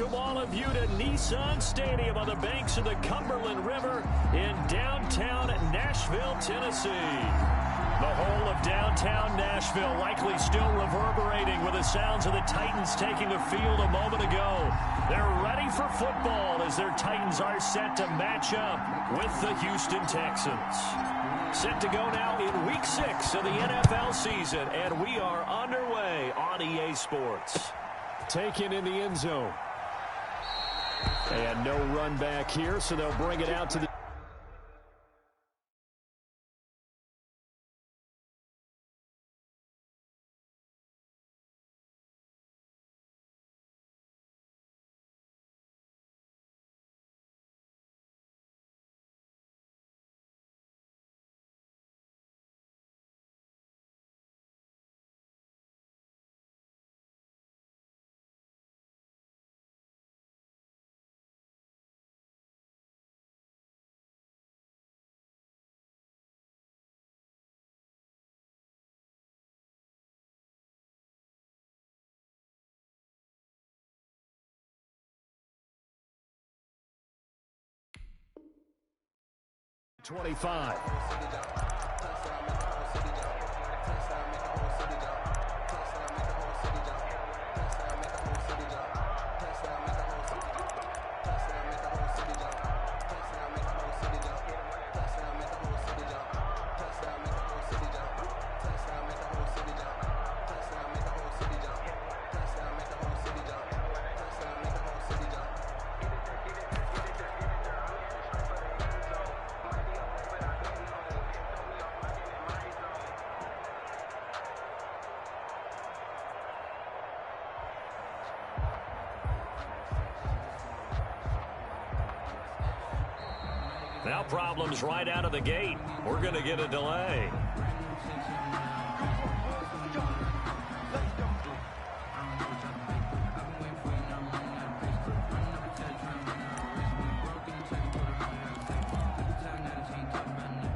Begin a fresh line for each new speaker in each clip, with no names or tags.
welcome all of you to Nissan Stadium on the banks of the Cumberland River in downtown Nashville, Tennessee. The whole of downtown Nashville likely still reverberating with the sounds of the Titans taking the field a moment ago. They're ready for football as their Titans are set to match up with the Houston Texans. Set to go now in Week 6 of the NFL season, and we are underway on EA Sports. Taken in the end zone. And no run back here, so they'll bring it out to the... .25. Now problems right out of the gate. We're going to get a delay.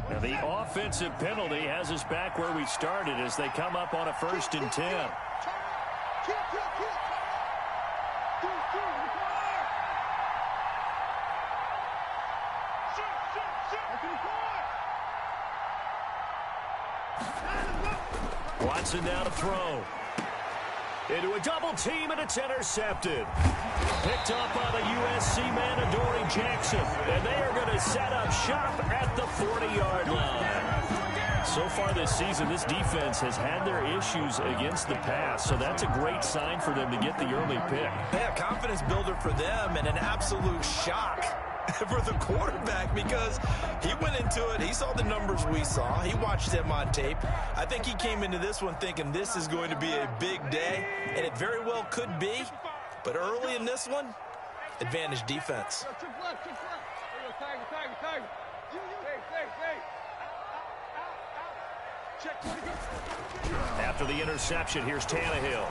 Now the offensive penalty has us back where we started as they come up on a 1st and 10. Watson now to throw. Into a double team, and it's intercepted. Picked up by the USC man, Adoree Jackson. And they are going to set up shop at the 40-yard line. So far this season, this defense has had their issues against the pass, so that's a great sign for them to get the early pick.
Yeah, confidence builder for them and an absolute shock for the quarterback because he went into it. He saw the numbers we saw. He watched them on tape. I think he came into this one thinking this is going to be a big day, and it very well could be. But early in this one, advantage defense.
After the interception, here's Tannehill.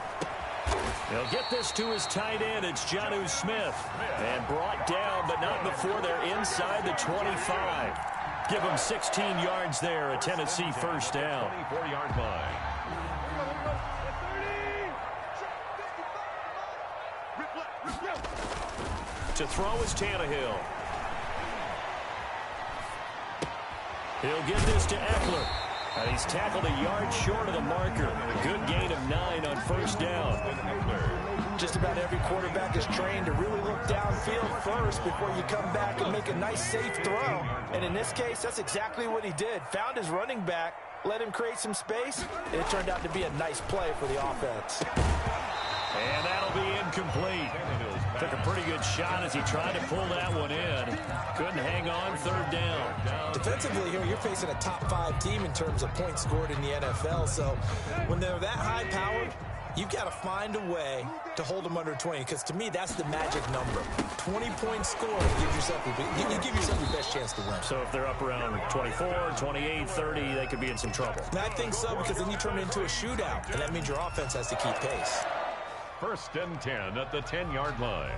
He'll get this to his tight end. It's Jonnu Smith. And brought down, but not before they're inside the 25. Give him 16 yards there, a Tennessee 1st down.
24-yard line.
To throw is Tannehill. He'll get this to Eckler. And he's tackled a yard short of the marker. A good gain of 9 on 1st down.
Just about every quarterback is trained to really look downfield first before you come back and make a nice, safe throw. And in this case, that's exactly what he did. Found his running back, let him create some space, and it turned out to be a nice play for the offense.
And that'll be incomplete. Took a pretty good shot as he tried to pull that one in. Couldn't hang on, 3rd down.
Defensively here, you're facing a top 5 team in terms of points scored in the NFL. So when they're that high-powered, you've got to find a way to hold them under 20, because to me, that's the magic number. 20 points scored, you give yourself your best chance to win.
So if they're up around 24, 28, 30, they could be in some trouble.
And I think so, because then you turn it into a shootout, and that means your offense has to keep pace.
1st and 10 at the 10-yard line.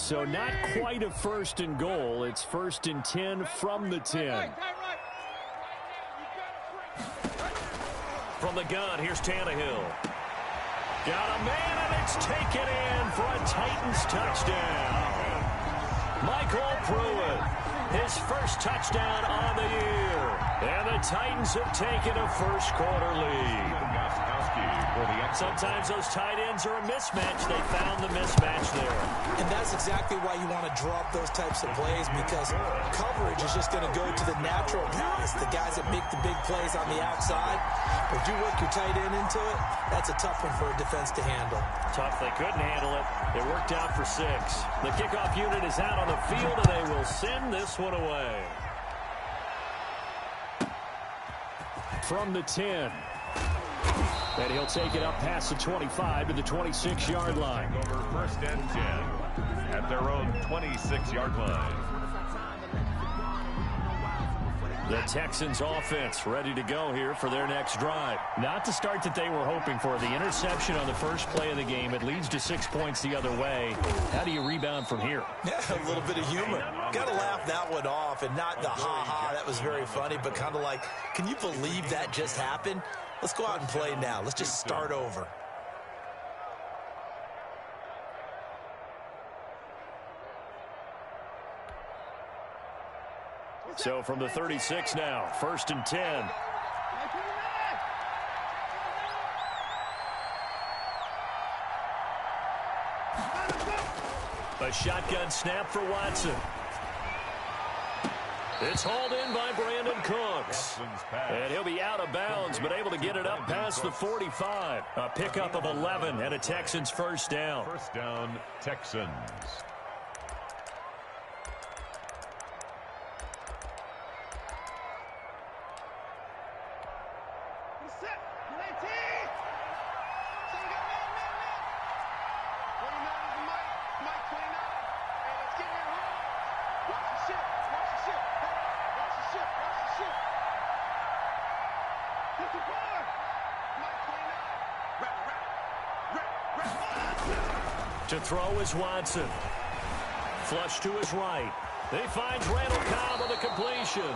So not quite a first and goal. It's first and 10 from the 10. From the gun, here's Tannehill. Got a man, and it's taken in for a Titans touchdown. Michael Pruitt, his first touchdown on the year. And the Titans have taken a first-quarter lead. Sometimes those tight ends are a mismatch. They found the mismatch there.
And that's exactly why you want to draw up those types of plays, because coverage is just going to go to the natural guys, the guys that make the big plays on the outside. But if you work your tight end into it, that's a tough one for a defense to handle.
Tough. They couldn't handle it. It worked out for 6. The kickoff unit is out on the field, and they will send this one away. From the 10. And he'll take it up past the 25 to the 26-yard line.
Over first and 10 at their own 26-yard line.
The Texans offense ready to go here for their next drive. Not the start that they were hoping for. The interception on the first play of the game. It leads to 6 points the other way. How do you rebound from here?
Yeah, a little bit of humor. Got to laugh that one off, and not the ha-ha, that was very funny, but kind of like, can you believe that just happened? Let's go out and play now. Let's just start over.
So from the 36 now, first and 10. A shotgun snap for Watson. It's hauled in by Brandon Cooks. And he'll be out of bounds, but able to get it up past the 45. A pickup of 11 and a Texans first down.
First down, Texans.
To throw is Watson. Flush to his right. He finds Randall Cobb on the completion.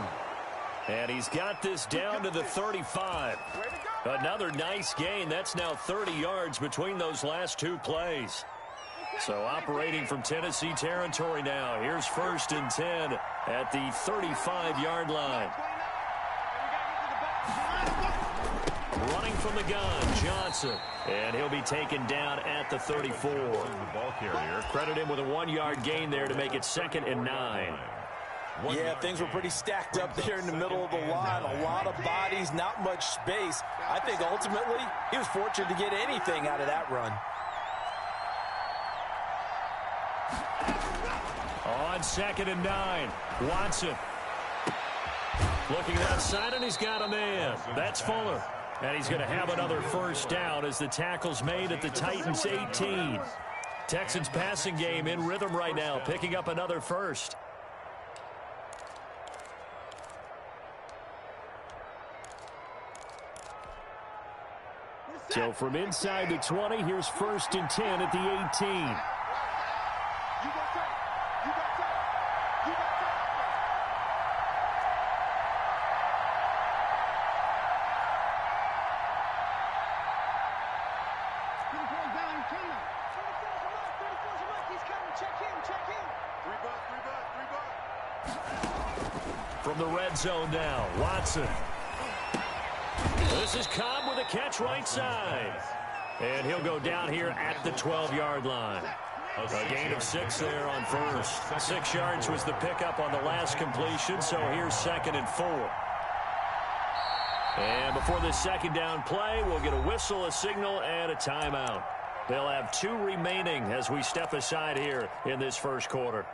And he's got this down to the 35. Another nice gain. That's now 30 yards between those last 2 plays. So operating from Tennessee territory now. Here's first and 10 at the 35-yard line. Running from the gun, Johnson. And he'll be taken down at the 34.
The ball carrier.
Credit him with a 1-yard gain there to make it 2nd and 9.
Yeah, things were pretty stacked up there in the middle of the line. A lot of bodies, not much space. I think ultimately he was fortunate to get anything out of that run.
On 2nd and 9, Watson. Looking left side, and he's got a man. That's Fuller. And he's going to have another first down as the tackle's made at the Titans' 18. Texans passing game in rhythm right now, picking up another first. So from inside the 20, here's first and 10 at the 18. From the red zone now, Watson. This is Cobb with a catch right side. And he'll go down here at the 12-yard line. A gain of 6 there on first. 6 yards was the pickup on the last completion, so here's 2nd and 4. And before this second down play, we'll get a whistle, a signal, and a timeout. They'll have 2 remaining as we step aside here in this first quarter.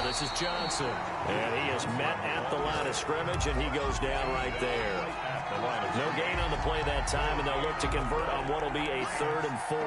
This is Johnson, and he is met at the line of scrimmage, and he goes down right there. No gain on the play that time, and they'll look to convert on what will be a 3rd and 4.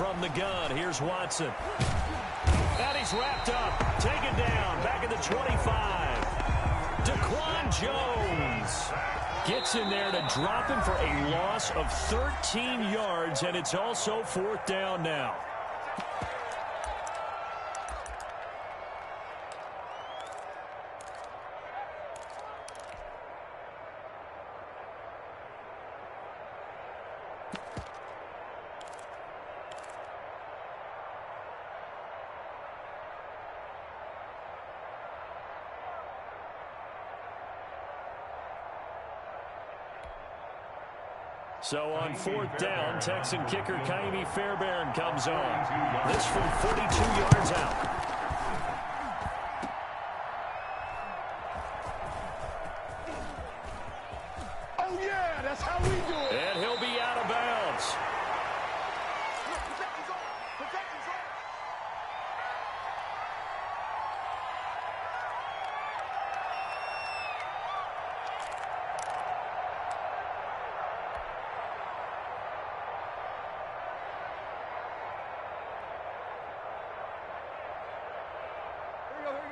from the gun. Here's Watson. And he's wrapped up. Taken down. Back at the 25. Daquan Jones gets in there to drop him for a loss of 13 yards, and it's also 4th down now. So on 4th down, Texan kicker Kaimi Fairbairn comes on. This from 42 yards out.
Oh, yeah, that's how we do it.
And he'll be out of bounds.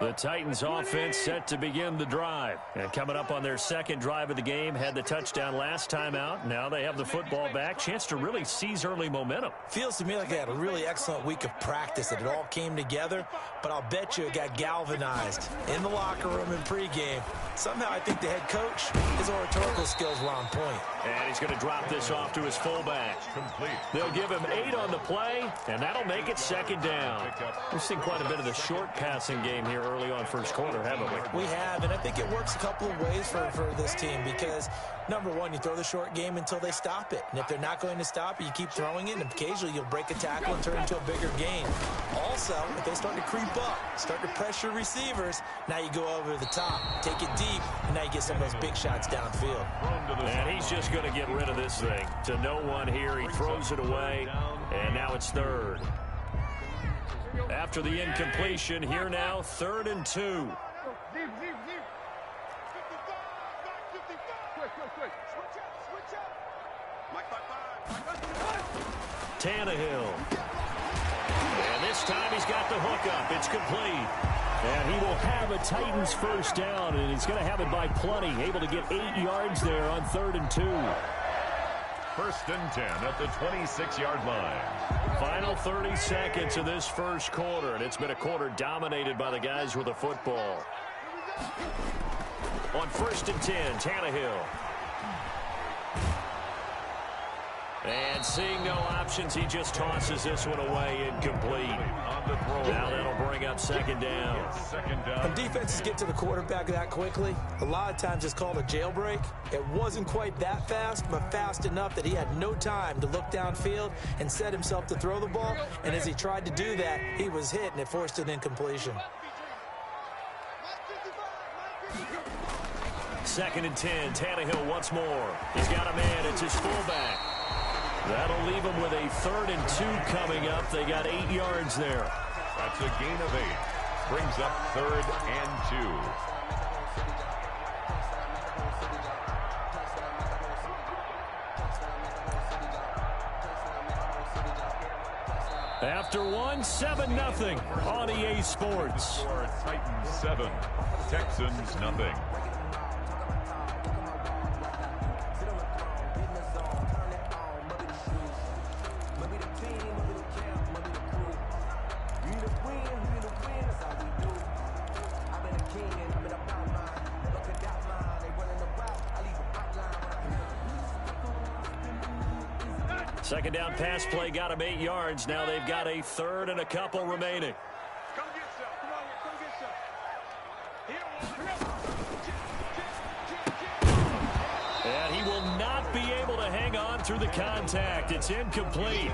The Titans offense set to begin the drive. And coming up on their second drive of the game, had the touchdown last time out. Now they have the football back. Chance to really seize early momentum.
Feels to me like they had a really excellent week of practice. It all came together, but I'll bet you it got galvanized in the locker room in pregame. Somehow I think the head coach, his oratorical skills were on point.
And he's going to drop this off to his fullback.
Complete.
They'll give him 8 on the play, and that'll make it 2nd down. We've seen quite a bit of the short passing game here early on first quarter, haven't we?
We have, and I think it works a couple of ways for this team because, number one, you throw the short game until they stop it. And if they're not going to stop it, you keep throwing it, and occasionally you'll break a tackle and turn into a bigger gain. Also, if they start to creep up, start to pressure receivers, now you go over the top, take it deep, and now you get some of those big shots downfield.
And he's just going to get rid of this thing. To no one here, he throws it away, and now it's 3rd. After the incompletion, here now, 3rd and 2. Tannehill. And this time he's got the hook up. It's complete. And he will have a Titans first down, and he's going to have it by plenty. Able to get 8 yards there on 3rd and 2.
1st and 10 at the 26-yard line.
Final 30 seconds of this first quarter, and it's been a quarter dominated by the guys with the football. On 1st and 10, Tannehill. And seeing no options, he just tosses this one away, incomplete. Now that'll bring up 2nd down.
When defenses get to the quarterback that quickly, a lot of times it's called a jailbreak. It wasn't quite that fast, but fast enough that he had no time to look downfield and set himself to throw the ball. And as he tried to do that, he was hit, and it forced an incompletion.
2nd and 10, Tannehill once more. He's got a man, it's his fullback. That'll leave them with a 3rd and 2 coming up. They got 8 yards there.
That's a gain of 8. Brings up 3rd and
2. After one, 7-0 on EA Sports.
Titans 7, Texans nothing.
Second down pass play got him 8 yards. Now they've got a 3rd and a couple remaining.
Come get some. Come on, come get some.
And he will not be able to hang on through the contact. It's incomplete.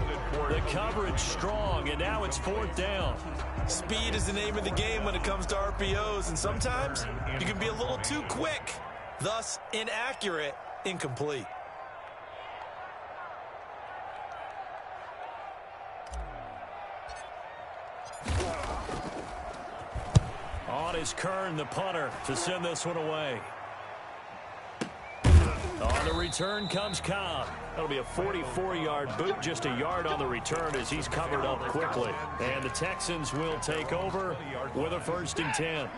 The coverage strong, and now it's 4th down.
Speed is the name of the game when it comes to RPOs, and sometimes you can be a little too quick, thus inaccurate, incomplete.
On is Kern, the punter, to send this one away. On the return comes Cobb. That'll be a 44-yard boot, just a yard on the return as he's covered up quickly. And the Texans will take over with a 1st and 10.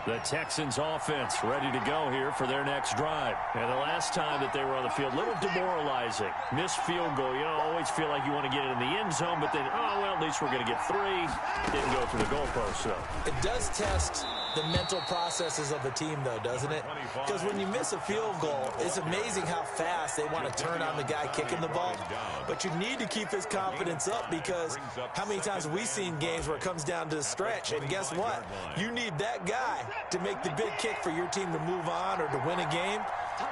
The Texans offense ready to go here for their next drive. And the last time that they were on the field, a little demoralizing. Missed field goal. You know, always feel like you want to get it in the end zone, but then, oh, well, at least we're going to get 3. Didn't go through the goalpost, so.
It does test the mental processes of a team, though, doesn't it? Because when you miss a field goal, it's amazing how fast they want to turn on the guy kicking the ball. But you need to keep his confidence up, because how many times have we seen games where it comes down to the stretch, and guess what? You need that guy to make the big kick for your team to move on or to win a game.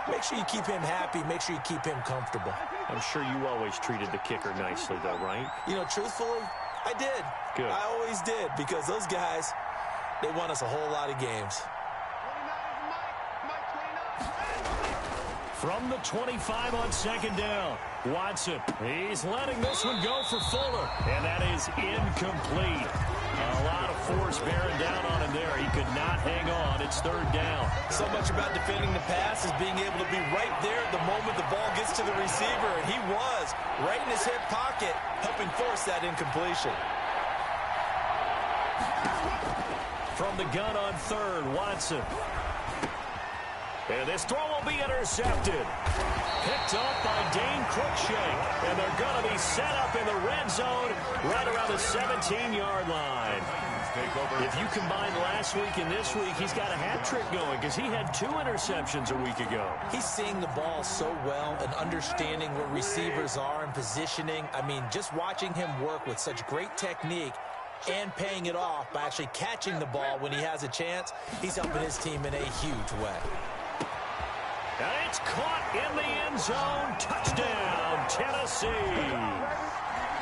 Make sure you keep him happy. Make sure you keep him comfortable.
I'm sure you always treated the kicker nicely, though, right?
You know, truthfully, I did.
Good.
I always did, because those guys, they won us a whole lot of games.
From the 25 on 2nd down, Watson. He's letting this one go for Fuller, and that is incomplete. A lot of force bearing down on him there. He could not hang on. It's 3rd down.
So much about defending the pass is being able to be right there at the moment the ball gets to the receiver, and he was right in his hip pocket, helping force that incompletion.
From the gun on 3rd, Watson. And this throw will be intercepted. Picked off by Dane Cruikshank. And they're going to be set up in the red zone right around the 17-yard line. If you combine last week and this week, he's got a hat trick going because he had 2 interceptions a week ago.
He's seeing the ball so well and understanding where receivers are and positioning. I mean, just watching him work with such great technique and paying it off by actually catching the ball when he has a chance, he's helping his team in a huge way.
And it's caught in the end zone. Touchdown, Tennessee.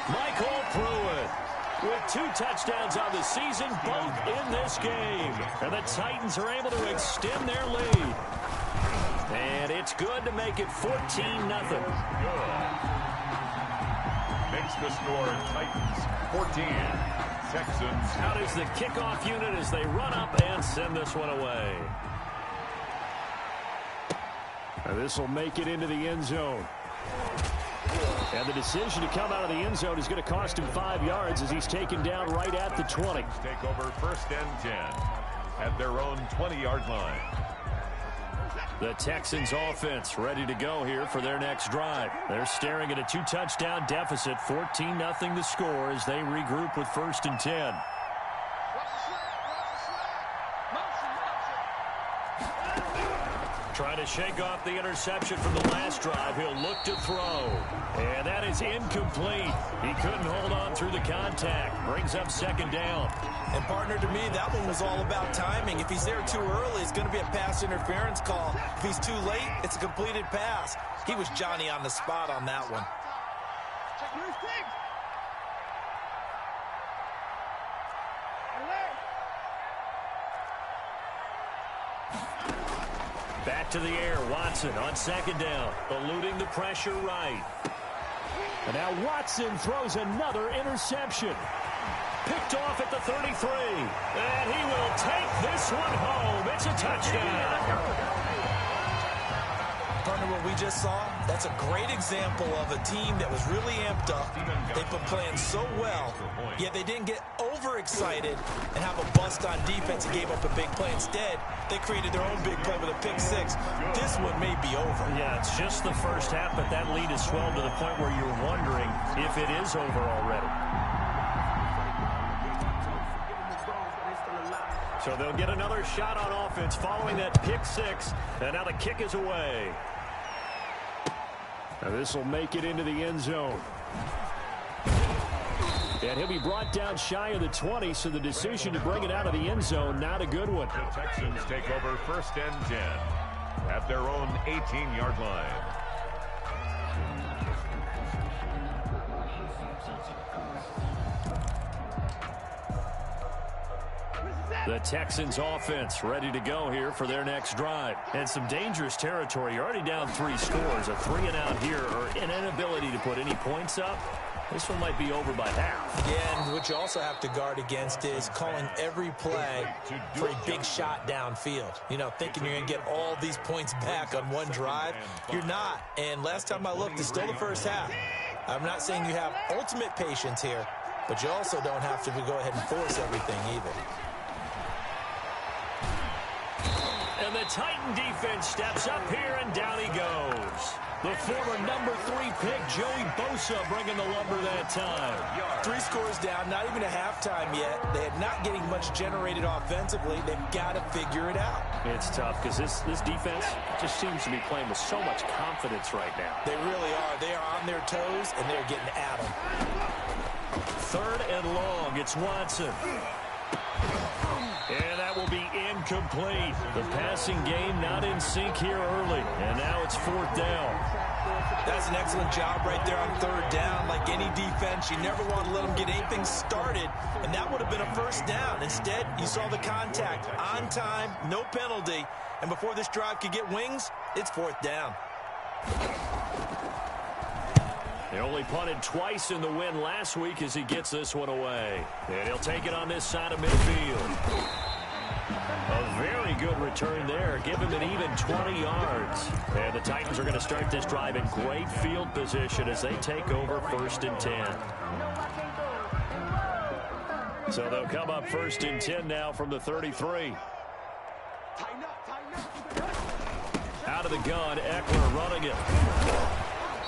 Michael Pruitt with 2 touchdowns on the season, both in this game. And the Titans are able to extend their lead. And it's good to make it 14-0.
Makes the score Titans 14. Texans.
Out is the kickoff unit as they run up and send this one away. And this will make it into the end zone. And the decision to come out of the end zone is going to cost him 5 yards as he's taken down right at the 20.
Take over 1st and 10 at their own 20-yard line.
The Texans offense ready to go here for their next drive. They're staring at a 2-touchdown deficit, 14-0 the score as they regroup with 1st and 10. Trying to shake off the interception from the last drive. He'll look to throw. And that is incomplete. He couldn't hold on through the contact. Brings up 2nd down.
And partner, to me, that one was all about timing. If he's there too early, it's going to be a pass interference call. If he's too late, it's a completed pass. He was Johnny on the spot on that one.
Back to the air, Watson on 2nd down, eluding the pressure right. And now Watson throws another interception. Picked off at the 33. And he will take this one home. It's a touchdown.
Partner, what we just saw, that's a great example of a team that was really amped up. They've been playing so well, yet they didn't get overexcited and have a bust on defense and gave up a big play. Instead, they created their own big play with a pick 6. This one may be over.
Yeah, it's just the first half, but that lead is swelled to the point where you're wondering if it is over already. So they'll get another shot on offense following that pick 6, and now the kick is away. Now this will make it into the end zone. And he'll be brought down shy of the 20, so the decision to bring it out of the end zone, not a good one.
The Texans take over 1st and 10 at their own 18-yard line.
The Texans offense ready to go here for their next drive. And some dangerous territory. You're already down 3 scores. A 3-and-out here or an inability to put any points up This one might be over by half.
Yeah, and what you also have to guard against is calling every play for a big shot downfield. You know, thinking you're going to get all these points back on one drive. You're not. And last time I looked, it's still the first half. I'm not saying you have ultimate patience here, but you also don't have to go ahead and force everything either.
And the Titan defense steps up here, and down he goes. The former number 3 pick, Joey Bosa, bringing the lumber that time.
3 scores down, not even a halftime yet. They are not getting much generated offensively. They've got to figure it out.
It's tough because this defense just seems to be playing with so much confidence right now.
They really are. They are on their toes, and they're getting at them.
3rd and long. It's Watson. And that will be incomplete. The passing game not in sync here early. And now it's 4th down.
That's an excellent job right there on 3rd down. Like any defense, you never want to let them get anything started. And that would have been a 1st down. Instead, you saw the contact on time, no penalty. And before this drive could get wings, it's 4th down.
They only punted twice in the win last week as he gets this one away. And he'll take it on this side of midfield. A very good return there. Give him an even 20 yards. And the Titans are going to start this drive in great field position as they take over 1st and 10. So they'll come up 1st and 10 now from the 33. Out of the gun, Eckler running it.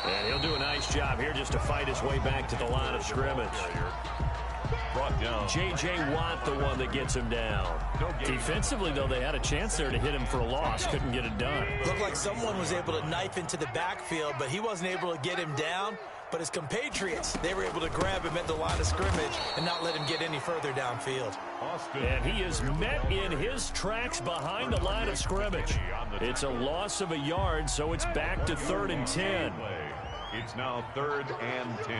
And he'll do a nice job here just to fight his way back to the line of scrimmage. J.J. Watt, the one that gets him down. Defensively, though, they had a chance there to hit him for a loss. Couldn't get it done.
Looked like someone was able to knife into the backfield, but he wasn't able to get him down. But his compatriots, they were able to grab him at the line of scrimmage and not let him get any further downfield.
And he is met in his tracks behind the line of scrimmage. It's a loss of a yard, so it's back to 3rd and 10.
It's now 3rd and 10.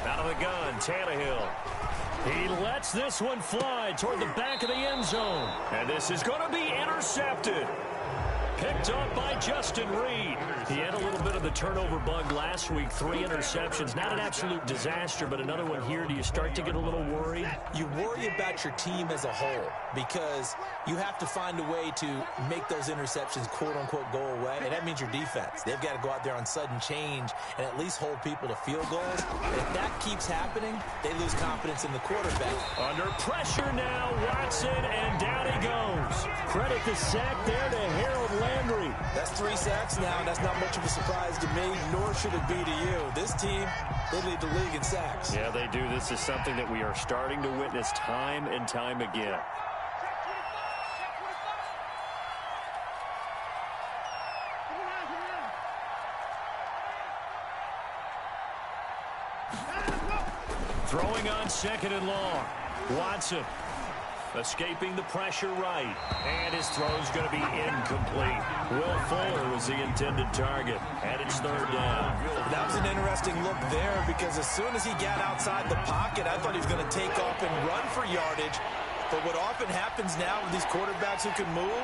Out of the gun, Tannehill. He lets this one fly toward the back of the end zone. And this is going to be intercepted. Picked up by Justin Reed. He had a little bit of the turnover bug last week. 3 interceptions. Not an absolute disaster, but another one here. Do you start to get a little worried?
You worry about your team as a whole because you have to find a way to make those interceptions, quote-unquote, go away, and that means your defense. They've got to go out there on sudden change and at least hold people to field goals. And if that keeps happening, they lose confidence in the quarterback.
Under pressure now, Watson, and down he goes. Credit the sack there to Harold Landry.
That's 3 sacks now. That's not much of a surprise to me, nor should it be to you. This team, they lead the league in sacks.
Yeah, they do. This is something that we are starting to witness time and time again. Throwing on 2nd and long. Watson escaping the pressure right. And his throw's going to be incomplete. Will Fuller was the intended target. And it's 3rd down.
That was an interesting look there because as soon as he got outside the pocket, I thought he was going to take off and run for yardage. But what often happens now with these quarterbacks who can move,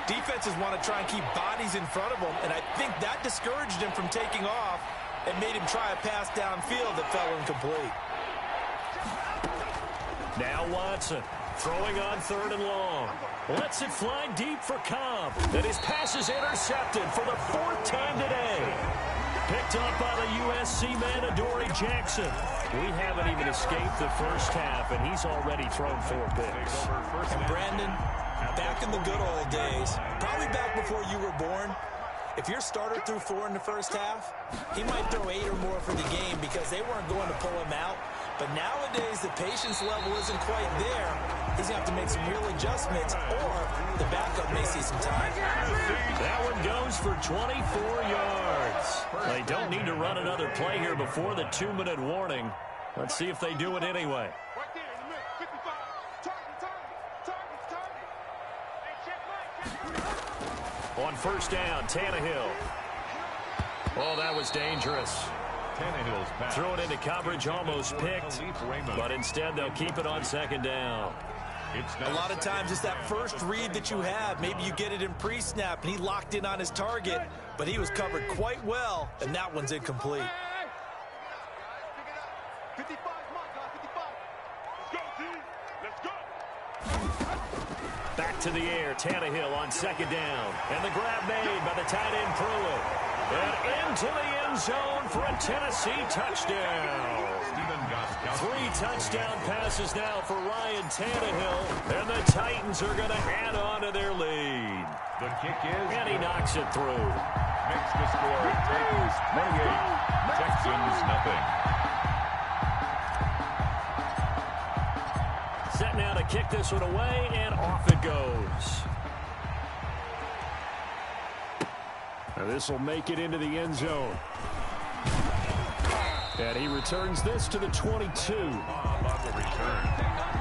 defenses want to try and keep bodies in front of them. And I think that discouraged him from taking off and made him try a pass downfield that fell incomplete.
Now Watson throwing on 3rd and long. Lets it fly deep for Cobb. And his pass is intercepted for the 4th time today. Picked up by the USC man, Adoree Jackson. We haven't even escaped the first half, and he's already thrown 4 picks.
And Brandon, back in the good old days, probably back before you were born, if your starter threw 4 in the first half, he might throw 8 or more for the game because they weren't going to pull him out. But nowadays, the patience level isn't quite there. He's going to have to make some real adjustments, or the backup may see some time.
That one goes for 24 yards. They don't need to run another play here before the 2-minute warning. Let's see if they do it anyway.
Right there in the middle, 55. Target.
On 1st down, Tannehill. Oh, that was dangerous.
Tannehill's pass.
Throw it into coverage, almost picked. But instead, they'll keep it on 2nd down.
A lot of times it's that first read that you have. Maybe you get it in pre-snap, and he locked in on his target. but he was covered quite well, and that one's incomplete.
55 is mine, guys. 55. Let's go, team. Let's go.
Back to the air. Tannehill on second down. And the grab made by the tight end Pruitt. And into the end zone for a Tennessee touchdown. 3 touchdown passes now for Ryan Tannehill. And the Titans are going to add on to their lead.
The kick is...
And he knocks it through.
Makes the score Titans 28. Texans nothing.
Set now to kick this one away, and off it goes. Now this will make it into the end zone. And he returns this to the 22.
On the return.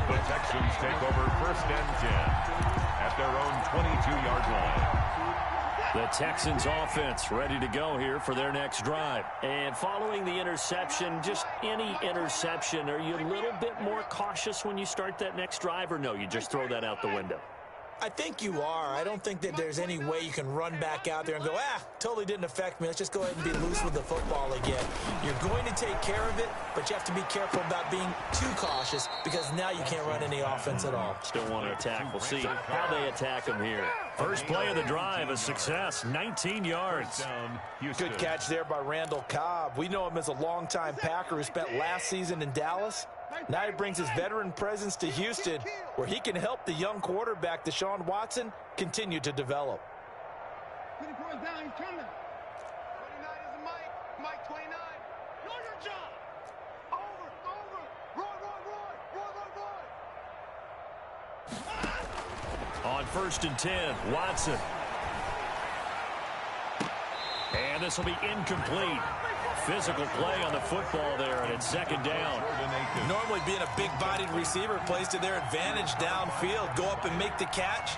The Texans take over 1st and 10 at their own 22-yard line.
The Texans offense ready to go here for their next drive. And following the interception, just any interception, are you a little bit more cautious when you start that next drive, or no, you just throw that out the window?
I think you are. I don't think that there's any way you can run back out there and go, totally didn't affect me. Let's just go ahead and be loose with the football again. You're going to take care of it, but you have to be careful about being too cautious because now you can't run any offense at all.
Still want to attack. We'll see how they attack him here. First play of the drive, a success, 19 yards.
Good catch there by Randall Cobb. We know him as a longtime Packer who spent last season in Dallas. Now he brings his veteran presence to Houston, where he can help the young quarterback, Deshaun Watson, continue to develop.
20 points down, he's coming. 29 is Mike. Mike 29. Know your job. Over. Roy.
On 1st and 10, Watson. And this will be incomplete. Physical play on the football there, and it's 2nd down.
Normally being a big-bodied receiver plays to their advantage downfield. Go up and make the catch,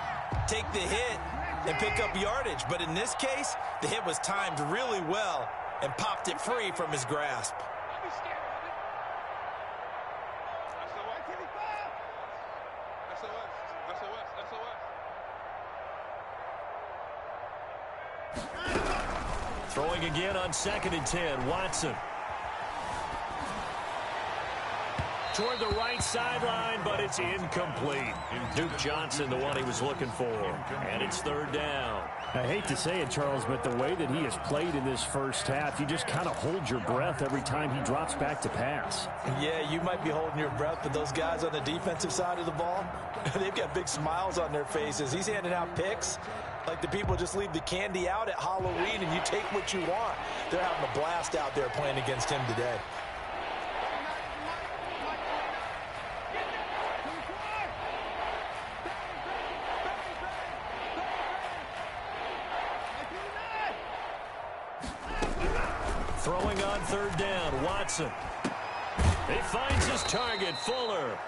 take the hit, and pick up yardage. But in this case, the hit was timed really well and popped it free from his grasp.
Throwing again on 2nd and 10, Watson. Toward the right sideline, but it's incomplete. Duke Johnson, the one he was looking for. And it's 3rd down.
I hate to say it, Charles, but the way that he has played in this first half, you just kind of hold your breath every time he drops back to pass.
Yeah, you might be holding your breath, but those guys on the defensive side of the ball, they've got big smiles on their faces. He's handing out picks like the people just leave the candy out at Halloween and you take what you want. They're having a blast out there playing against him today.
Throwing on 3rd down, Watson. He finds his target, Fuller.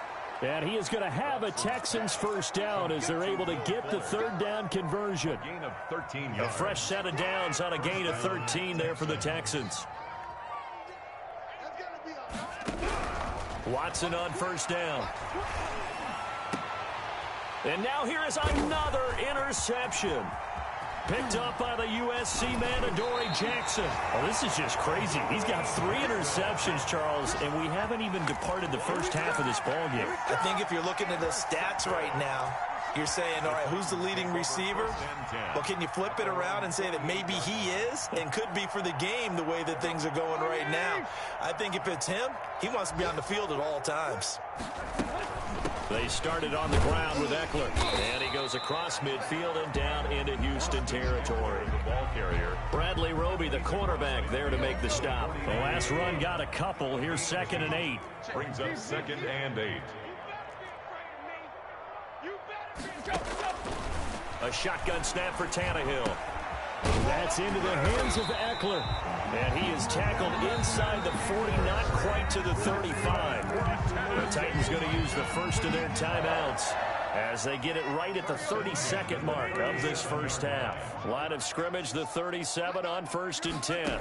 And he is going to have a Texans first down as they're able to get the 3rd down conversion.
Gain of 13 yards.
A fresh set of downs on a gain of 13 there for the Texans. Watson on 1st down. And now here is another interception. Picked up by the USC man, Adoree Jackson. Oh, this is just crazy. He's got 3 interceptions, Charles, and we haven't even departed the first half of this ballgame.
I think if you're looking at the stats right now, you're saying, all right, who's the leading receiver? Well, can you flip it around and say that maybe he is and could be for the game the way that things are going right now? I think if it's him, he wants to be on the field at all times.
They started on the ground with Eckler, and he goes across midfield and down into Houston territory.
The ball carrier.
Bradley Roby, the cornerback, there to make the stop. The last run got a couple. Here's 2nd and 8.
Brings up 2nd and 8.
A shotgun snap for Tannehill. That's into the hands of Eckler. And he is tackled inside the 40, not quite to the 35. The Titans going to use the first of their timeouts as they get it right at the 32nd mark of this first half. Line of scrimmage, the 37 on 1st and 10.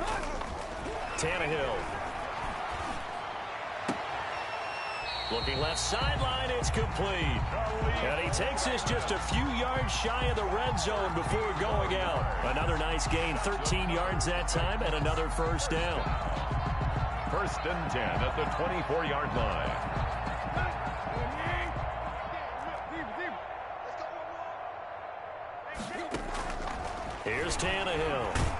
Looking left sideline, it's complete. And he takes this just a few yards shy of the red zone before going out. Another nice gain, 13 yards that time, and another first down.
1st and 10 at the 24-yard line.
Here's Tannehill.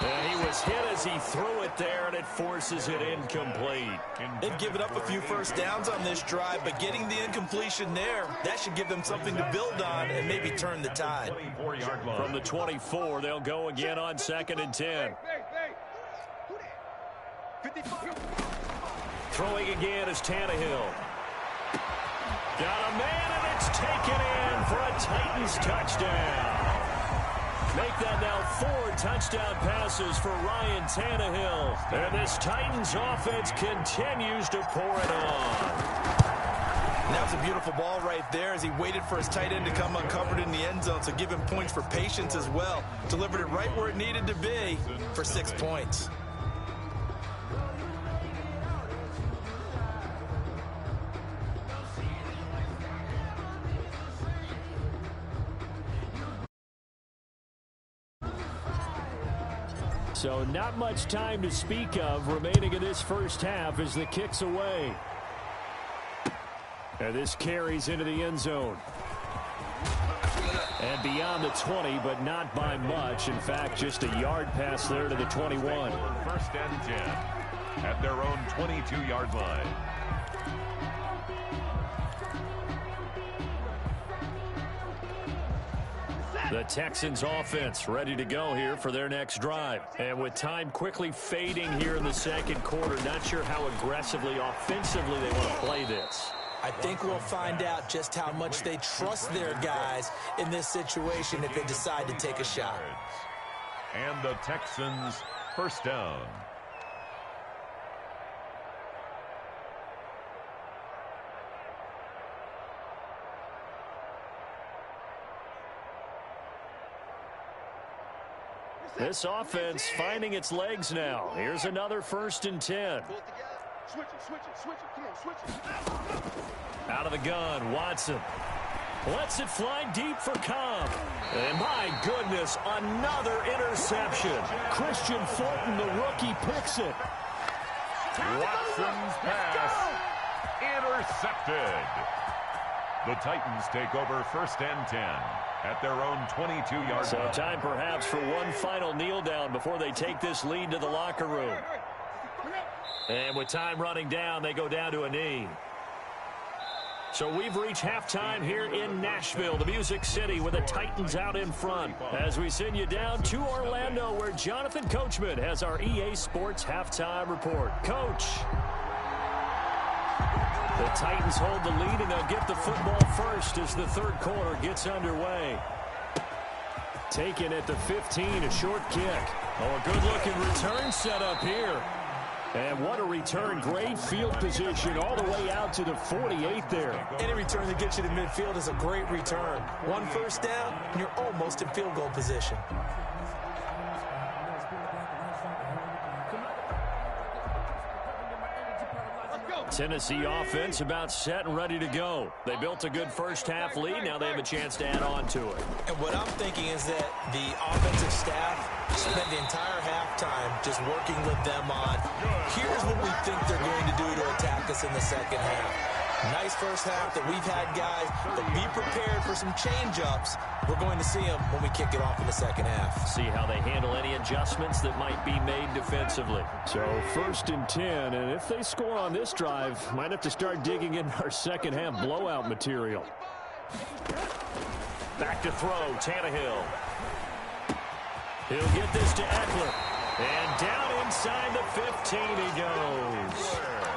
And he was hit as he threw it there, and it forces it incomplete.
They've given up a few first downs on this drive, but getting the incompletion there, that should give them something to build on and maybe turn the tide.
From the 24, they'll go again on 2nd and 10. Throwing again is Tannehill. Got a man, and it's taken in for a Titans touchdown. Make that now 4 touchdown passes for Ryan Tannehill. And this Titans offense continues to pour it on.
And that was a beautiful ball right there as he waited for his tight end to come uncovered in the end zone, so give him points for patience as well. Delivered it right where it needed to be for 6 points.
So not much time to speak of remaining in this first half as the kick's away. And this carries into the end zone. And beyond the 20, but not by much. In fact, just a yard pass there to the 21.
1st and 10 at their own 22-yard line.
The Texans offense ready to go here for their next drive. And with time quickly fading here in the second quarter, not sure how aggressively, offensively they want to play this.
I think we'll find out just how much they trust their guys in this situation if they decide to take a shot.
And the Texans first down.
This offense finding its legs now. Here's another 1st and 10.
Switch it. Come on, switch it.
Out of the gun, Watson. Lets it fly deep for Cobb. And my goodness, another interception. Christian Fulton, the rookie, picks it.
Watson's pass intercepted. The Titans take over 1st and 10 at their own 22-yard line.
So time perhaps for one final kneel down before they take this lead to the locker room. And with time running down, they go down to a knee. So we've reached halftime here in Nashville, the Music City, with the Titans out in front. As we send you down to Orlando, where Jonathan Coachman has our EA Sports halftime report. Coach. The Titans hold the lead, and they'll get the football first as the third quarter gets underway. Taken at the 15, a short kick. Oh, a good-looking return set up here. And what a return. Great field position all the way out to the 48 there.
Any return that gets you to midfield is a great return. One first down, and you're almost in field goal position.
Tennessee offense about set and ready to go. They built a good first half lead. Now they have a chance to add on to it.
And what I'm thinking is that the offensive staff spent the entire halftime just working with them on, here's what we think they're going to do to attack us in the second half. Nice first half that we've had, guys, but be prepared for some change-ups. We're going to see them when we kick it off in the second half.
See how they handle any adjustments that might be made defensively.
So 1st and 10, and if they score on this drive, might have to start digging in our second half blowout material.
Back to throw, Tannehill. He'll get this to Eckler. And down inside the 15 he goes.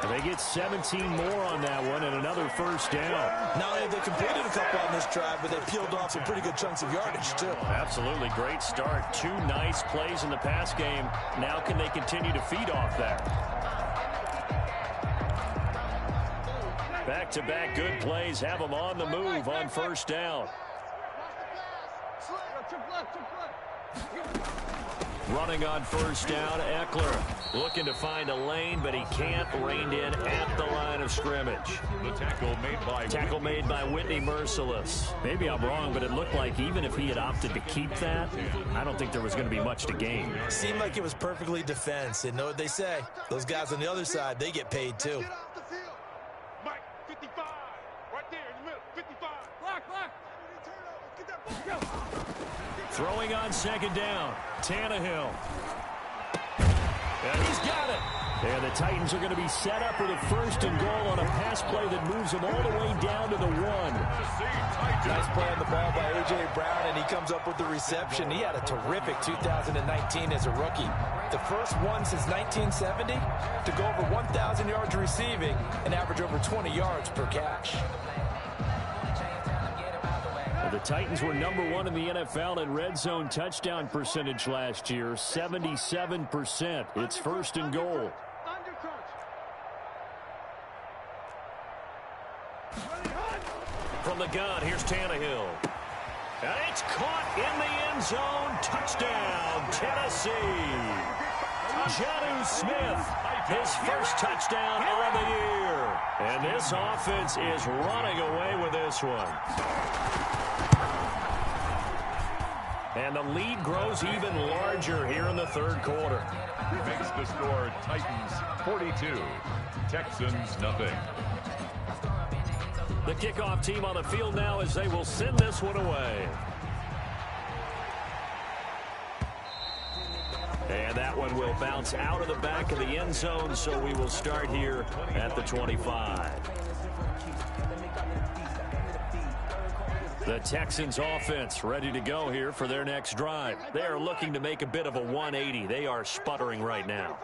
They get 17 more on that one and another first down.
Not only have they completed a couple on this drive, but they peeled off some pretty good chunks of yardage, too.
Absolutely. Great start. 2 nice plays in the pass game. Now can they continue to feed off that? Back-to-back good plays have them on the move on first down. Running on first down, Eckler looking to find a lane, but he can't. Reined in at the line of scrimmage.
The tackle made by
Whitney Merciless. Maybe I'm wrong, but it looked like even if he had opted to keep that, I don't think there was going to be much to gain.
Seemed like it was perfectly defense. And know what they say? Those guys on the other side, they get paid too.
Mike, 55. Right there in the middle. 55. Block. Get that ball.
Throwing on second down, Tannehill. And he's got it. And the Titans are going to be set up with a first and goal on a pass play that moves them all the way down to the 1.
Nice play on the ball by A.J. Brown, and he comes up with the reception. He had a terrific 2019 as a rookie. The first one since 1970 to go over 1,000 yards receiving and average over 20 yards per catch.
The Titans were #1 in the NFL in red zone touchdown percentage last year, 77%. It's first and goal.
From the gun, here's Tannehill. And it's caught in the end zone. Touchdown, Tennessee. Jonnu Smith, his first touchdown on the year. And this offense is running away with this one. And the lead grows even larger here in the third quarter.
Makes the score Titans 42, Texans nothing.
The kickoff team on the field now as they will send this one away. And that one will bounce out of the back of the end zone, so we will start here at the 25. The Texans offense ready to go here for their next drive. They are looking to make a bit of a 180. They are sputtering right now.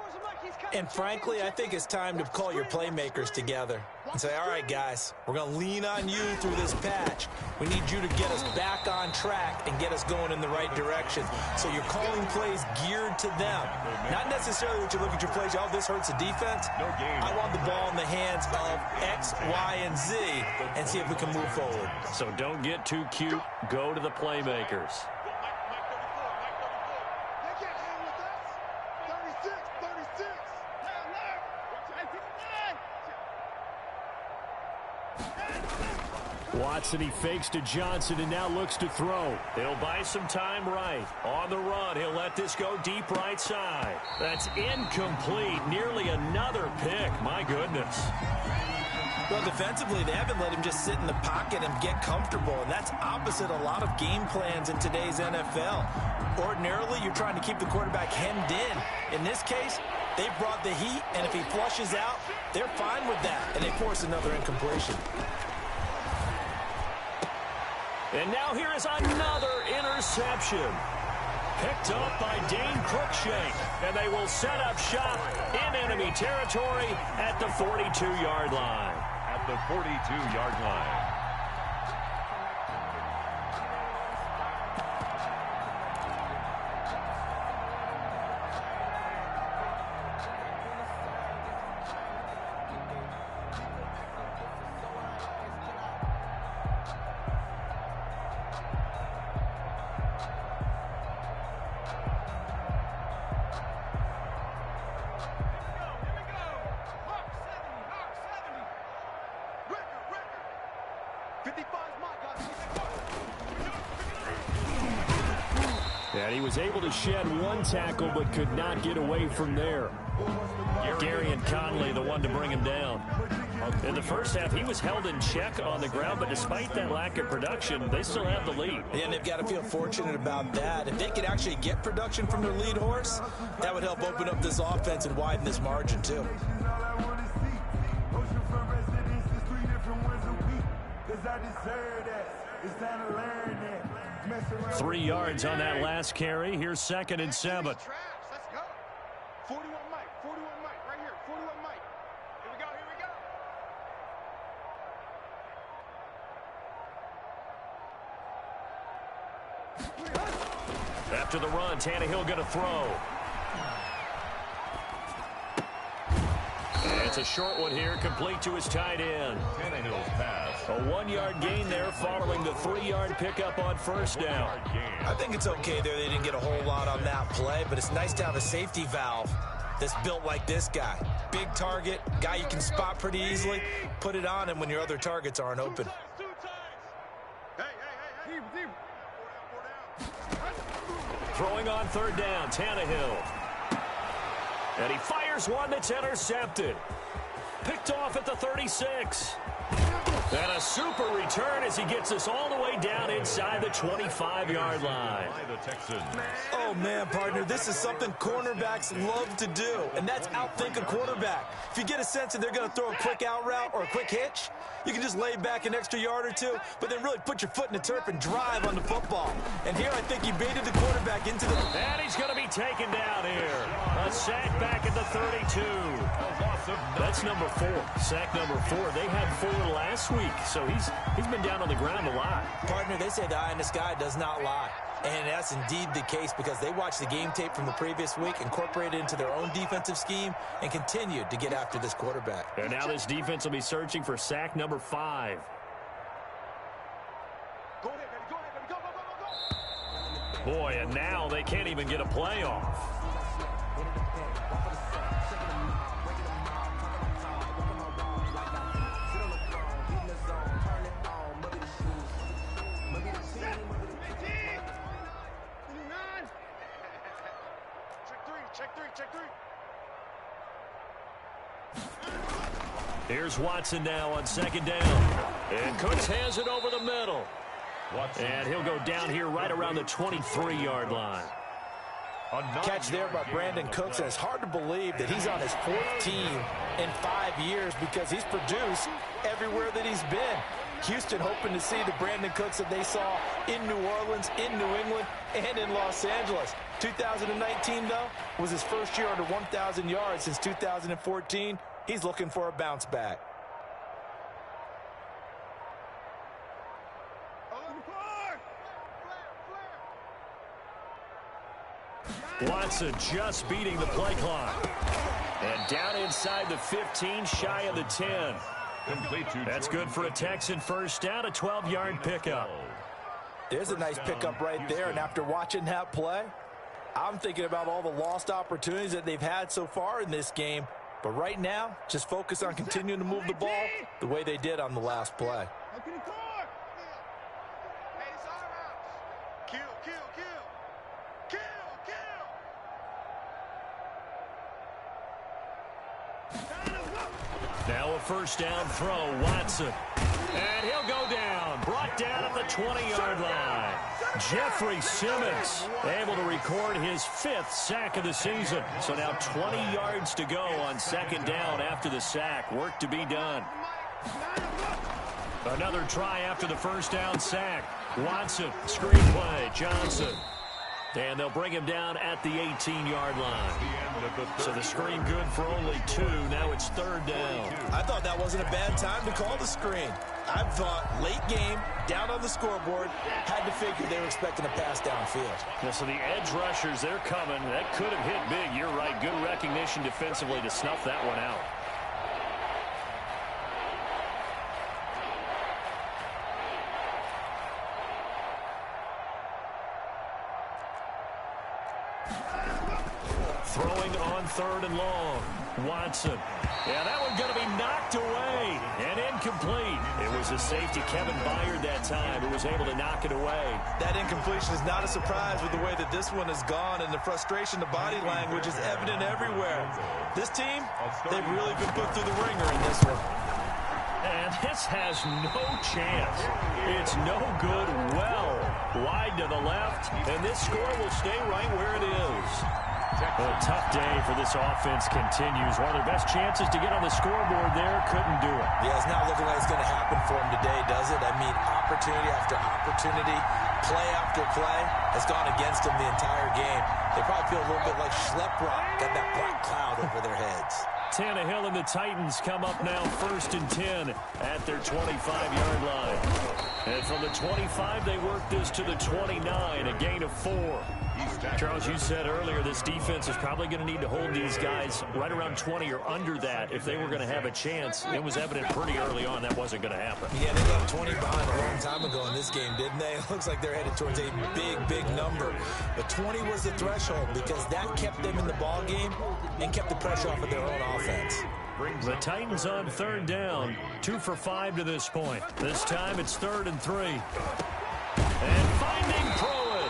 And frankly, I think it's time to call your playmakers together and say, all right, guys, we're going to lean on you through this patch. We need you to get us back on track and get us going in the right direction. So you're calling plays geared to them. Not necessarily that you look at your plays, oh, this hurts the defense. I want the ball in the hands of X, Y, and Z and see if we can move forward.
So don't get too cute. Go to the playmakers.
Watson, he fakes to Johnson and now looks to throw.
He'll buy some time right. On the run, he'll let this go deep right side. That's incomplete. Nearly another pick. My goodness.
Well, defensively, they haven't let him just sit in the pocket and get comfortable, and that's opposite a lot of game plans in today's NFL. Ordinarily, you're trying to keep the quarterback hemmed in. In this case, they brought the heat, and if he flushes out, they're fine with that, and they force another incompletion.
And now here is another interception. Picked up by Dane Cruikshank. And they will set up shop in enemy territory at the 42-yard line.
At the 42-yard line.
And he was able to shed one tackle but could not get away from there.
Gary and Conley, the one to bring him down. In the first half, he was held in check on the ground, but despite that lack of production, they still have the lead.
And they've got to feel fortunate about that. If they could actually get production from their lead horse, that would help open up this offense and widen this margin, too.
3 yards on that last carry. Here's 2nd and 7.
Let's go. 41 Mike. 41 Mike. Right here. 41 Mike. Here we go.
After the run, Tannehill going to throw. And
It's a short one here, complete to his tight end.
Tannehill's pass.
A 1-yard gain there following the 3-yard pickup on first down.
I think it's okay there. They didn't get a whole lot on that play, but it's nice to have a safety valve that's built like this guy. Big target, guy you can spot pretty easily. Put it on him when your other targets aren't open.
Throwing on third down, Tannehill. And he fires one that's intercepted. Picked off at the 36. And a super return as he gets us all the way down inside the 25-yard line.
Oh, man, partner, this is something cornerbacks love to do, and that's outthink a quarterback. If you get a sense that they're going to throw a quick out route or a quick hitch, you can just lay back an extra yard or two, but then really put your foot in the turf and drive on the football. And here I think he baited the quarterback into the...
And he's going to be taken down here. A sack back at the 32. That's number 4. Sack number 4. They had 4 last week, so he's been down on the ground a lot.
Partner, they say the eye in the sky does not lie. And that's indeed the case because they watched the game tape from the previous week, incorporated it into their own defensive scheme, and continued to get after this quarterback.
And now this defense will be searching for sack number 5.
Go ahead, baby. Go ahead, baby. Go, go, go, go, go.
Boy, and now they can't even get a play off.
Check three.
Here's Watson now on second down. And Cooks has it over the middle. And he'll go down here right around the 23-yard line.
Catch there by Brandon Cooks, and it's hard to believe that he's on his 4th team in 5 years because he's produced everywhere that he's been. Houston hoping to see the Brandon Cooks that they saw in New Orleans, in New England, and in Los Angeles. 2019, though, was his first year under 1,000 yards since 2014. He's looking for a bounce back.
Watson just beating the play clock. And down inside the 15, shy of the 10. That's good for a Texan first down, a 12-yard pickup.
There's a nice pickup right there, and after watching that play, I'm thinking about all the lost opportunities that they've had so far in this game. But right now, just focus on continuing to move the ball the way they did on the last play.
Now a first down throw, Watson. And he'll go down, brought down at the 20-yard line. Jeffrey Simmons able to record his 5th sack of the season. So now 20 yards to go on second down after the sack. Work to be done. Another try after the first down sack. Watson, screenplay, Johnson. And they'll bring him down at the 18-yard line. So the screen good for only 2. Now it's third down.
I thought that wasn't a bad time to call the screen. I thought late game, down on the scoreboard, had to figure they were expecting a pass downfield.
Yeah, so the edge rushers, they're coming. That could have hit big. You're right. Good recognition defensively to snuff that one out. Throwing on third and long. Watson. Yeah, that one going to be knocked away and incomplete. It was a safety, Kevin Byard, that time, who was able to knock it away.
That incompletion is not a surprise with the way that this one has gone, and the frustration, the body language is evident everywhere. This team, they've really been put through the ringer in this one.
And this has no chance. It's no good. Well wide to the left, and this score will stay right where it is. A tough day for this offense continues. One of their best chances to get on the scoreboard there, couldn't do it.
Yeah, it's not looking like it's going to happen for them today, does it? I mean, opportunity after opportunity, play after play has gone against them the entire game. They probably feel a little bit like Schleprock, got that black cloud over their heads.
Tannehill and the Titans come up now first and 10 at their 25-yard line. And from the 25, they work this to the 29, a gain of 4. Charles, you said earlier this defense is probably going to need to hold these guys right around 20 or under that if they were going to have a chance. It was evident pretty early on that wasn't going to happen.
Yeah, they got 20 behind a long time ago in this game, didn't they? It looks like they're headed towards a big number. But 20 was the threshold because that kept them in the ball game and kept the pressure off of their own offense.
The Titans on third down, 2 for 5 to this point. This time it's 3rd and 3. And finding Pruitt.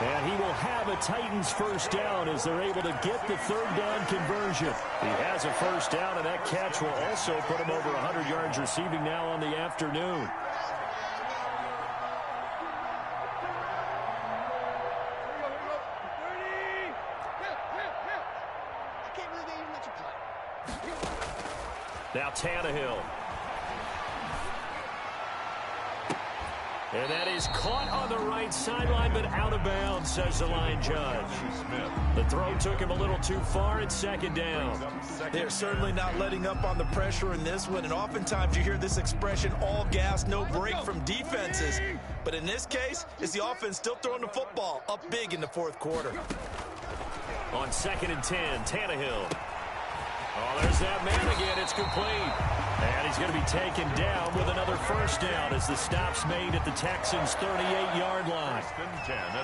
And he will have a Titans first down as they're able to get the third down conversion. He has a first down, and that catch will also put him over 100 yards receiving now on the afternoon. Now Tannehill. And that is caught on the right sideline, but out of bounds, says the line judge. The throw took him a little too far. It's 2nd down.
They're certainly not letting up on the pressure in this one, and oftentimes you hear this expression, all gas, no break from defenses. But in this case, it's the offense still throwing the football up big in the 4th quarter.
On 2nd and 10, Tannehill. Oh, there's that man again. It's complete. And he's going to be taken down with another first down as the stop's made at the Texans' 38-yard line.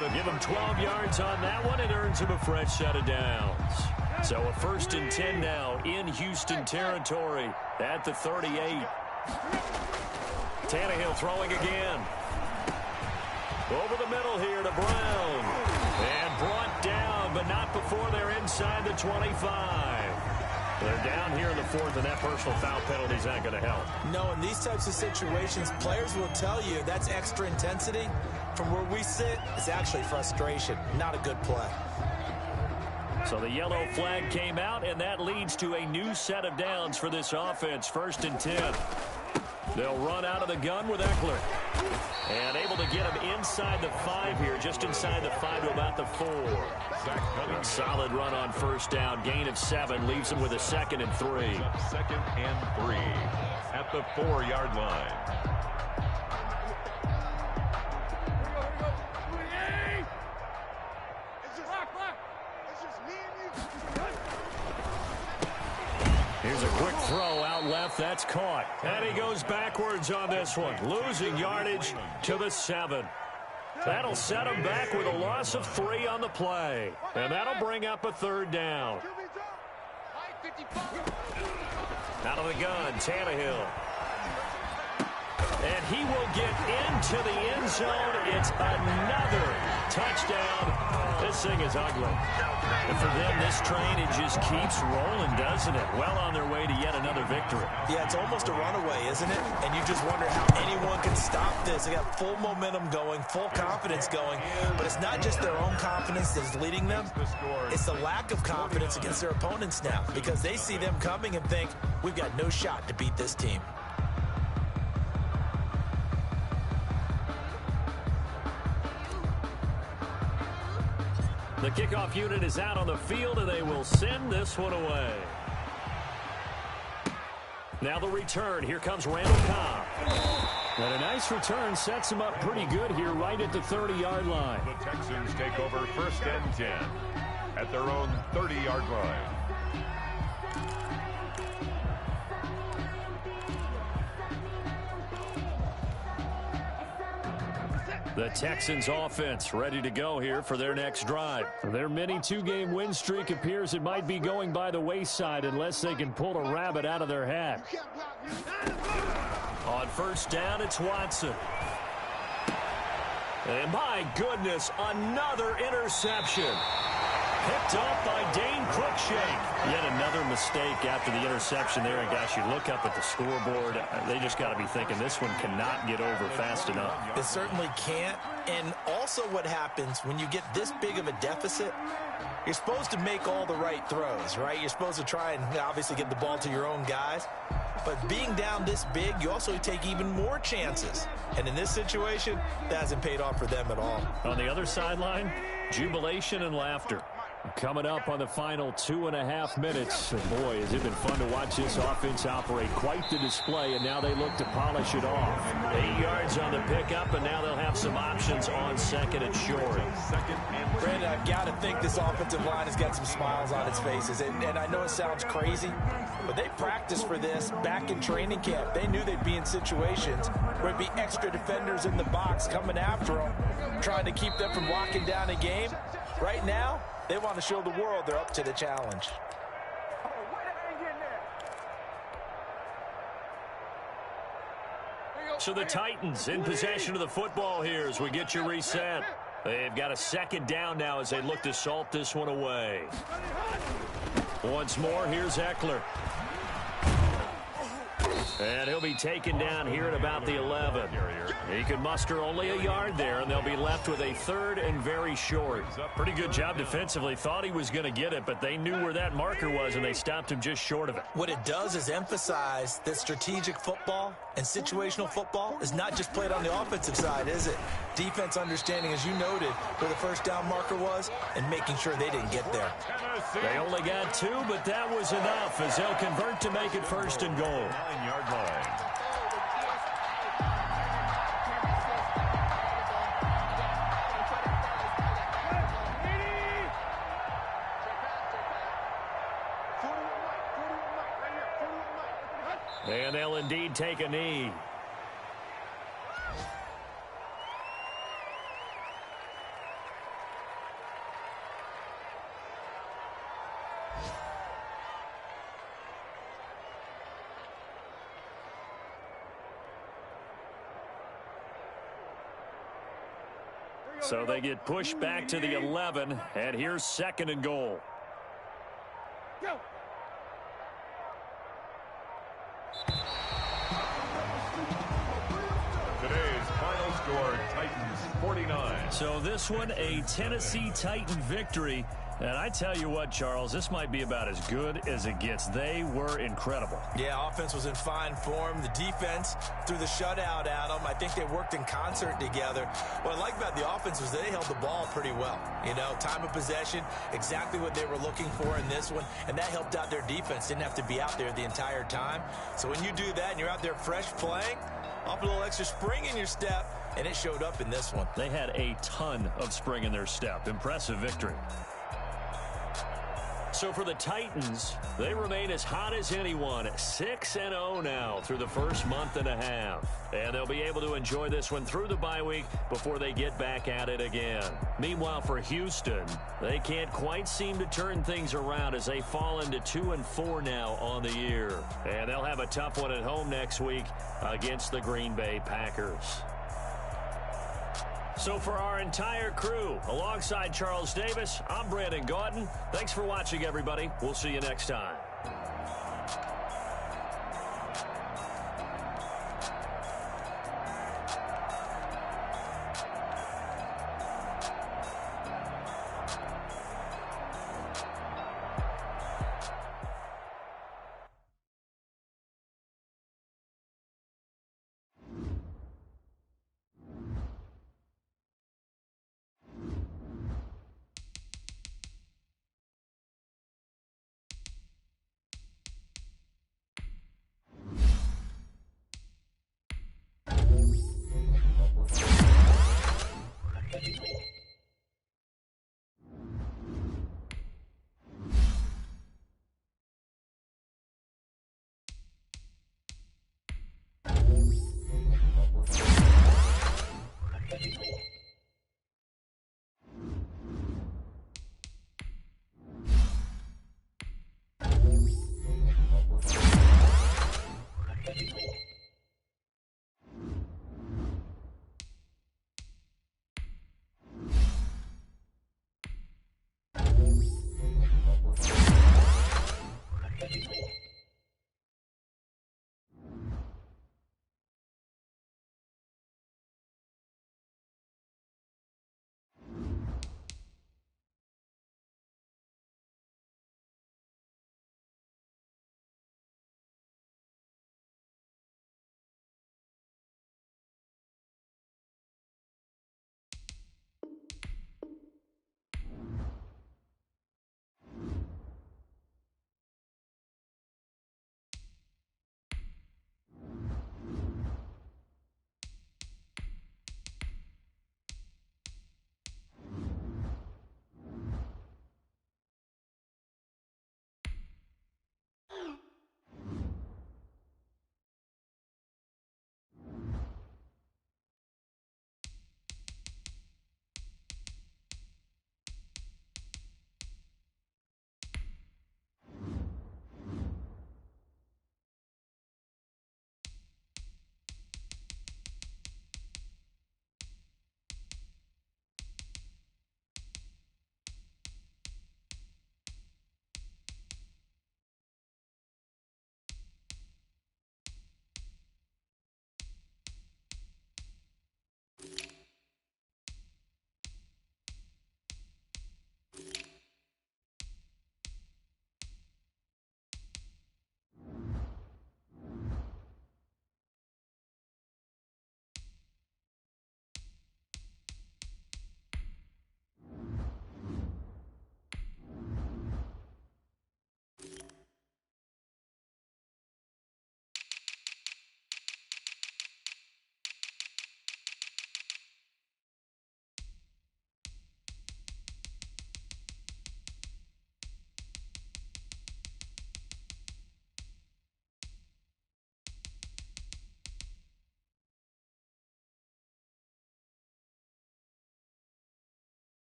Give him 12 yards on that one. It earns him a fresh set of downs. So a 1st and 10 now in Houston territory at the 38. Tannehill throwing again. Over the middle here to Brown. And brought down, but not before they're inside the 25. They're down here in the 4th, and that personal foul penalty is not going to help.
No, in these types of situations, players will tell you that's extra intensity. From where we sit, it's actually frustration, not a good play.
So the yellow flag came out, and that leads to a new set of downs for this offense. 1st and 10. They'll run out of the gun with Eckler. And able to get him inside the 5 here, just inside the 5 to about the 4. A solid run on first down. Gain of 7 leaves him with a 2nd and 3.
2nd and 3 at the 4-yard line.
Here's a quick throw out left. That's caught. And he goes backwards on this one. Losing yardage to the 7. That'll set him back with a loss of 3 on the play. And that'll bring up a 3rd down. Out of the gun, Tannehill. And he will get into the end zone. It's another touchdown. This thing is ugly. And for them, this train, it just keeps rolling, doesn't it? Well on their way to yet another victory.
Yeah, it's almost a runaway, isn't it? And you just wonder how anyone can stop this. They got full momentum going, full confidence going. But it's not just their own confidence that's leading them. It's the lack of confidence against their opponents now because they see them coming and think, we've got no shot to beat this team.
The kickoff unit is out on the field, and they will send this one away. Now the return. Here comes Randall Cobb. And a nice return sets him up pretty good here right at the 30-yard line.
The Texans take over 1st and 10 at their own 30-yard line.
The Texans offense ready to go here for their next drive. Their mini 2-game win streak appears it might be going by the wayside unless they can pull a rabbit out of their hat. On first down, it's Watson. And my goodness, another interception. Picked off by Dane Cruikshank. Yet another mistake after the interception there. And gosh, you look up at the scoreboard, they just got to be thinking this one cannot get over fast enough.
It certainly can't. And also what happens when you get this big of a deficit, you're supposed to make all the right throws, right? You're supposed to try and obviously get the ball to your own guys. But being down this big, you also take even more chances. And in this situation, that hasn't paid off for them at all.
On the other sideline, jubilation and laughter. Coming up on the final 2.5 minutes. Boy, has it been fun to watch this offense operate. Quite the display, and now they look to polish it off. 8 yards on the pickup, and now they'll have some options on second and short.
Brandon, I've got to think this offensive line has got some smiles on its faces. And I know it sounds crazy, but they practiced for this back in training camp. They knew they'd be in situations where there'd be extra defenders in the box coming after them, trying to keep them from locking down a game. Right now, they want to show the world they're up to the challenge.
So the Titans in possession of the football here as we get you reset. They've got a second down now as they look to salt this one away. Once more, here's Eckler. And he'll be taken down here at about the 11. He could muster only a yard there, and they'll be left with a 3rd and very short. Pretty good job defensively. Thought he was going to get it, but they knew where that marker was, and they stopped him just short of it.
What it does is emphasize that strategic football and situational football is not just played on the offensive side, is it? Defense understanding, as you noted, where the first down marker was and making sure they didn't get there.
They only got 2, but that was enough as they'll convert to make it 1st and goal.
9-yard line.
And they'll indeed take a knee. So they get pushed back to the 11, and here's 2nd and goal.
Go.
Today's final score, Titans 49.
So this one, a Tennessee Titan victory. And I tell you what, Charles, this might be about as good as it gets. They were incredible.
Yeah, offense was in fine form. The defense threw the shutout at them. I think they worked in concert together. What I like about the offense was they held the ball pretty well. You know, time of possession, exactly what they were looking for in this one, and that helped out their defense. Didn't have to be out there the entire time. So when you do that and you're out there fresh playing, up a little extra spring in your step, and it showed up in this one.
They had a ton of spring in their step. Impressive victory. So for the Titans, they remain as hot as anyone, 6-0 now through the first month and a half. And they'll be able to enjoy this one through the bye week before they get back at it again. Meanwhile, for Houston, they can't quite seem to turn things around as they fall into 2-4 now on the year. And they'll have a tough one at home next week against the Green Bay Packers. So for our entire crew, alongside Charles Davis, I'm Brandon Gaudin. Thanks for watching, everybody. We'll see you next time.